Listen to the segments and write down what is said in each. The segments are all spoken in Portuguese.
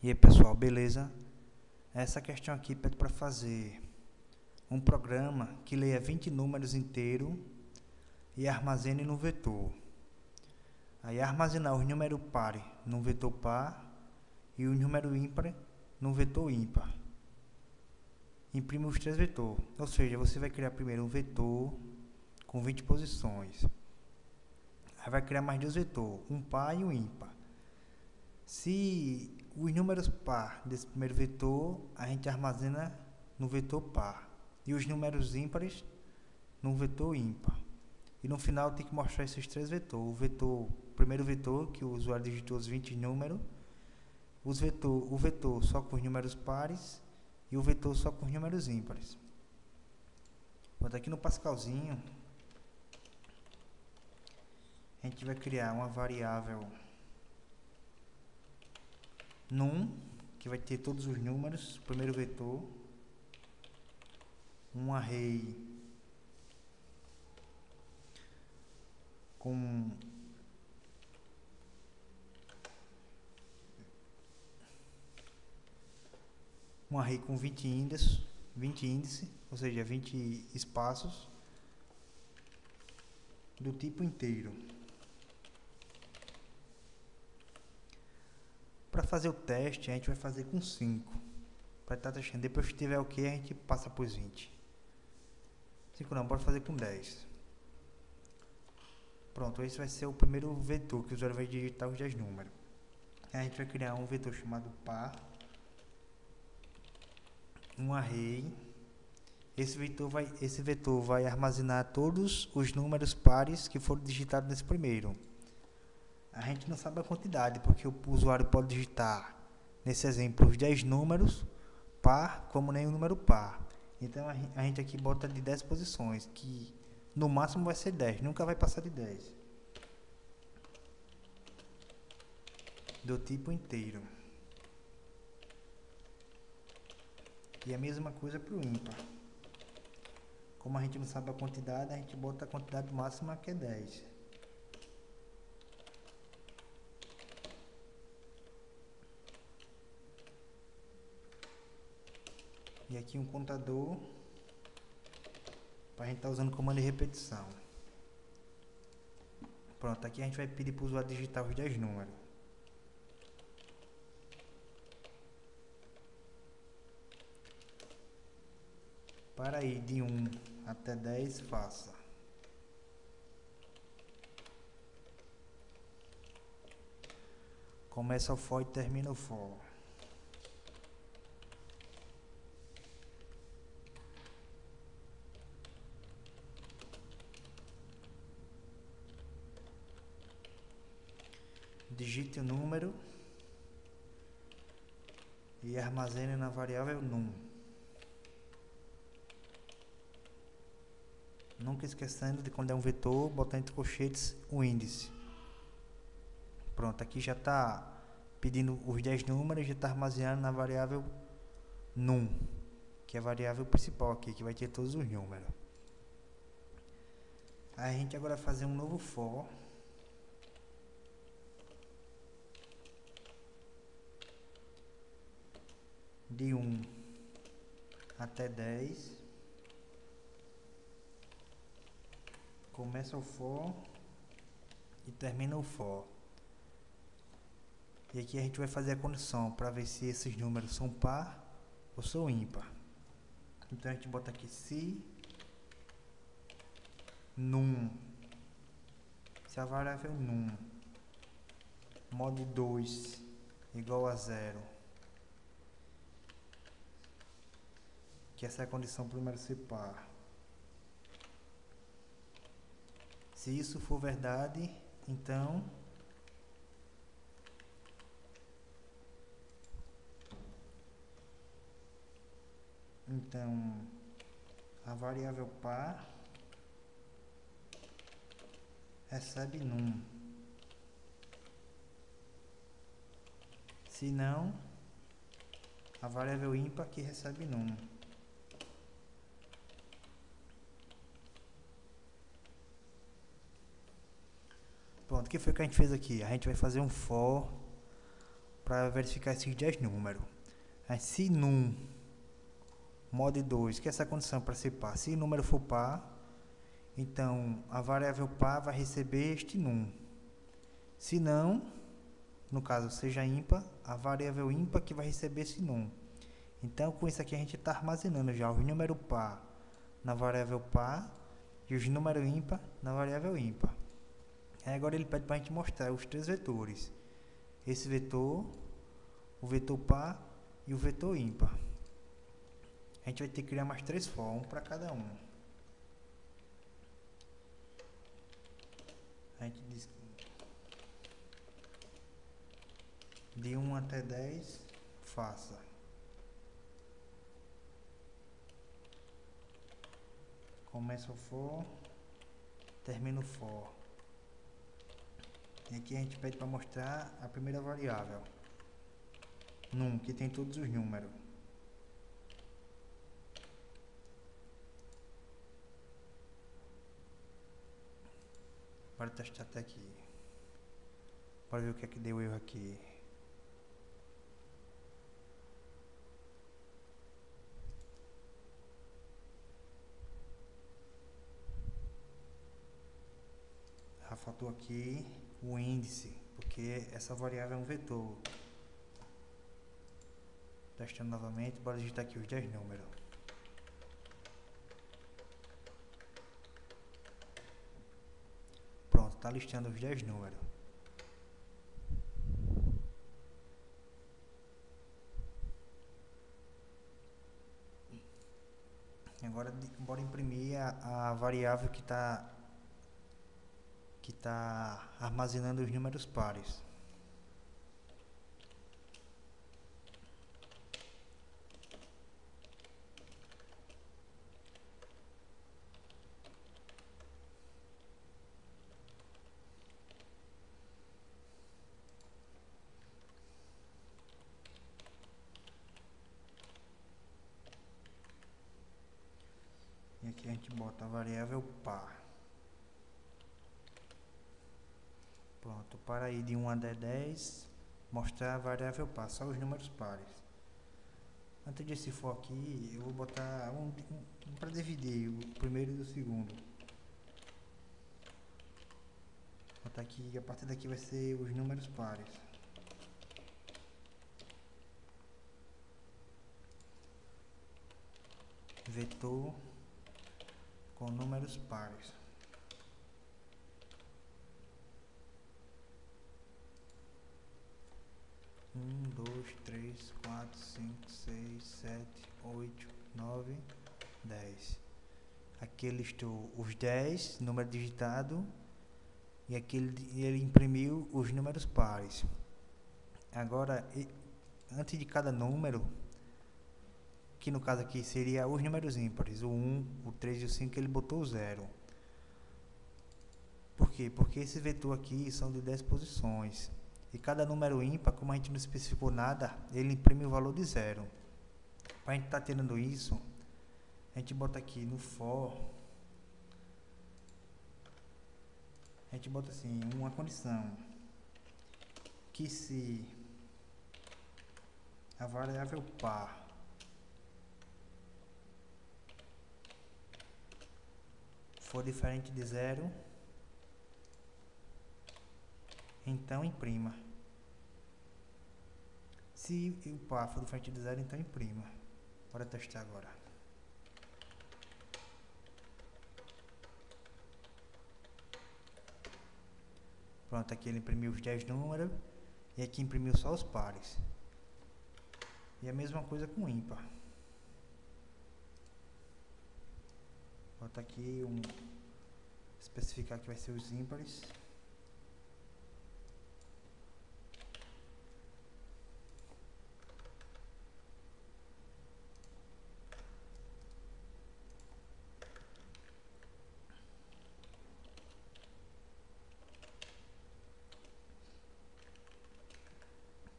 E aí pessoal, beleza? Essa questão aqui pede para fazer um programa que leia 20 números inteiros e armazene no vetor. Aí armazenar os números pares no vetor par e o número ímpar no vetor ímpar. Imprime os três vetores, ou seja, você vai criar primeiro um vetor com 20 posições. Aí vai criar mais dois vetores, um par e um ímpar. Se os números par desse primeiro vetor, a gente armazena no vetor par. E os números ímpares no vetor ímpar. E no final tem que mostrar esses três vetores. O primeiro vetor, que o usuário digitou os 20 números. O vetor só com os números pares. E o vetor só com os números ímpares. Bota aqui no Pascalzinho. A gente vai criar uma variável num, que vai ter todos os números, primeiro vetor, um array com um array com 20 índices, ou seja, 20 espaços do tipo inteiro. Para fazer o teste, a gente vai fazer com 5. Para estar testando. Depois que tiver ok, a gente passa para os 20. 5 não, bora fazer com 10. Pronto, esse vai ser o primeiro vetor que o usuário vai digitar os 10 números. Aí a gente vai criar um vetor chamado par, um array. Esse vetor vai armazenar todos os números pares que foram digitados nesse primeiro. A gente não sabe a quantidade, porque o usuário pode digitar, nesse exemplo, os 10 números par, como nem o número par. Então a gente aqui bota de 10 posições, que no máximo vai ser 10, nunca vai passar de 10. Do tipo inteiro. E a mesma coisa para o ímpar. Como a gente não sabe a quantidade, a gente bota a quantidade máxima, que é 10. E aqui um contador, para a gente estar usando comando de repetição. Pronto, aqui a gente vai pedir para o usuário digitar os 10 números. Para ir de 1 até 10, faça. Começa o for e termina o for. Digite o número e armazene na variável num. Nunca esquecendo de, quando é um vetor, botar entre colchetes o índice. Pronto, aqui já está pedindo os 10 números, já está armazenando na variável num, que é a variável principal aqui, que vai ter todos os números. Aí a gente agora vai fazer um novo for. De 1 até 10. Começa o for e termina o for. E aqui a gente vai fazer a condição para ver se esses números são par ou são ímpar. Então a gente bota aqui se num, se a variável num mod 2 igual a 0, que essa é a condição para o número ser par. Se isso for verdade, então a variável par recebe num. Se não, a variável ímpar que recebe num. Pronto, o que foi que a gente fez aqui? A gente vai fazer um for para verificar esses 10 números. Aí, se num mod 2, que é essa condição para ser par, se o número for par, então a variável par vai receber este num. Se não, no caso seja ímpar, a variável ímpar que vai receber esse num. Então, com isso aqui a gente está armazenando já os números par na variável par e os números ímpar na variável ímpar. Aí agora ele pede para a gente mostrar os três vetores. Esse vetor, o vetor par e o vetor ímpar. A gente vai ter que criar mais 3 for, um para cada um. A gente diz de 1 até 10, faça. Começa o for, termina o for. E aqui a gente pede para mostrar a primeira variável, num, que tem todos os números. Bora testar até aqui. Bora ver o que é que deu erro aqui. Já faltou aqui o índice, porque essa variável é um vetor. Testando novamente, bora digitar aqui os 10 números. Pronto, está listando os 10 números. Agora bora imprimir a variável que está armazenando os números pares. E aqui a gente bota a variável par. Pronto, para ir de 1 até 10, mostrar a variável par, só os números pares. Antes desse for aqui, eu vou botar um para dividir o primeiro e o segundo. Vou botar aqui, a partir daqui vai ser os números pares. Vetor com números pares. Um, dois, três, quatro, cinco, seis, 7, 8, 9, 10. Aqui ele listou os 10, número digitado, e aqui ele imprimiu os números pares. Agora, antes de cada número, que no caso aqui seria os números ímpares, o 1, o 3 e o 5, ele botou o 0. Por quê? Porque esse vetor aqui são de 10 posições. E cada número ímpar, como a gente não especificou nada, ele imprime o valor de 0. Para a gente estar tirando isso, a gente bota aqui no for, a gente bota assim, uma condição, que se a variável par for diferente de 0, então imprima. Se o par for diferente de 0, então imprima. Bora testar agora. Pronto, aqui ele imprimiu os 10 números e aqui imprimiu só os pares. E a mesma coisa com o ímpar. Bota aqui especificar que vai ser os ímpares.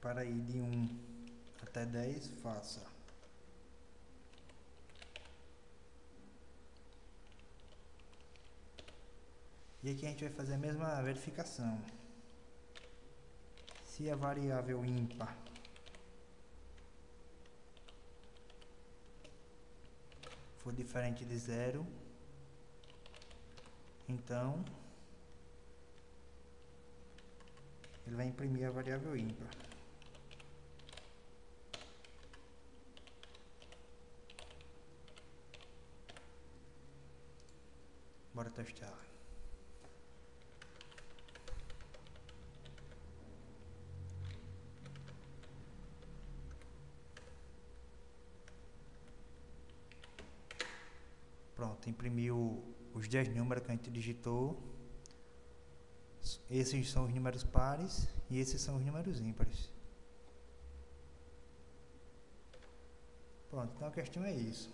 Para ir de 1 até 10, faça. E aqui a gente vai fazer a mesma verificação. Se a variável ímpar for diferente de 0, então ele vai imprimir a variável ímpar. Bora testar. Pronto, imprimiu os 10 números que a gente digitou. Esses são os números pares e esses são os números ímpares. Pronto, então a questão é isso.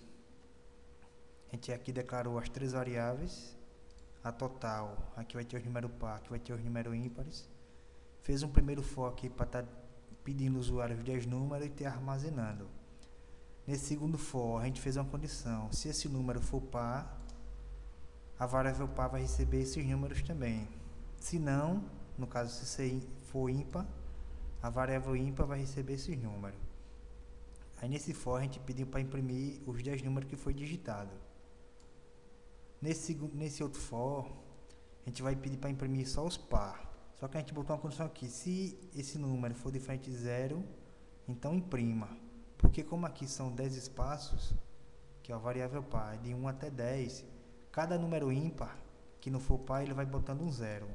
A gente aqui declarou as 3 variáveis, a total, aqui vai ter os números par, aqui vai ter os números ímpares. Fez um primeiro for aqui para estar pedindo ao usuário os 10 números e ter armazenando. Nesse segundo for, a gente fez uma condição. Se esse número for par, a variável par vai receber esses números também. Se não, no caso se for ímpar, a variável ímpar vai receber esses números. Aí nesse for a gente pediu para imprimir os 10 números que foi digitado. Nesse outro for, a gente vai pedir para imprimir só os par. Só que a gente botou uma condição aqui. Se esse número for diferente de 0, então imprima. Porque como aqui são 10 espaços, que é a variável par, de 1 até 10, cada número ímpar que não for par, ele vai botando um 0.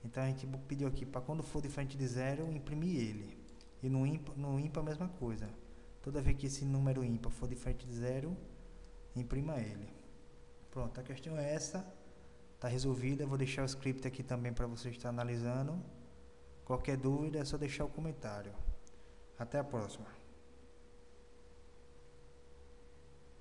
Então a gente pediu aqui para quando for diferente de 0, imprimir ele. E no ímpar a mesma coisa. Toda vez que esse número ímpar for diferente de 0, imprima ele. Pronto, a questão é essa. Está resolvida. Eu vou deixar o script aqui também para você estar analisando. Qualquer dúvida é só deixar o comentário. Até a próxima.